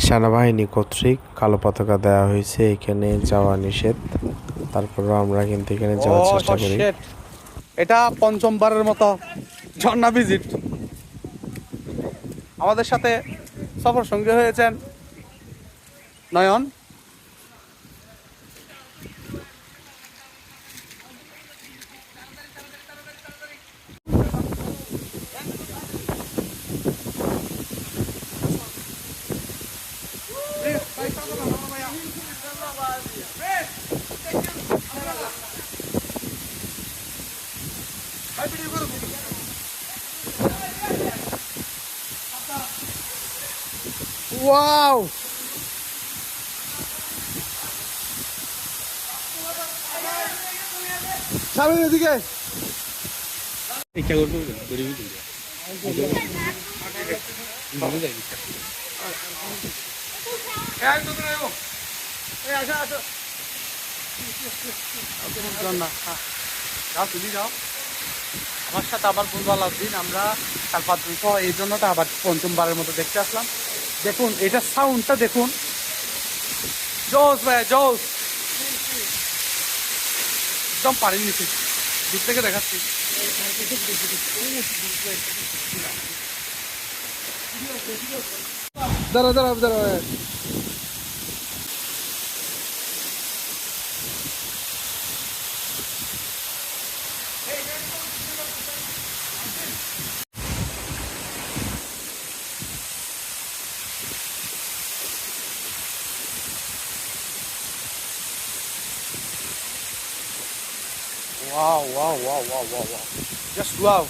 সেনাবাহিনী কর্তৃক কালো পতাকা দেওয়া হয়েছে, এখানে যাওয়া নিষেধ। তারপরেও আমরা কিন্তু এখানে যাওয়ার চেষ্টা করি। এটা পঞ্চমবারের মতো ঝর্ণা ভিজিট। আমাদের সাথে সফর সঙ্গী হয়েছেন নয়ন। ওয়াও, সামনে এদিকে যাও, আমার সাথে আবার বন্ধু দিন আমরা 4-5 জন সহ, এই জন্য তো আবার পঞ্চমবারের মতো দেখতে আসলাম। দেখুন এটা সাউন্ডটা দেখুন, জোস ভাই জোস, একদম পানির নিচে দূর থেকে দেখাচ্ছি। দাঁড়া দাঁড়া দাঁড়া, wow wow wow wow wow wow, just wow.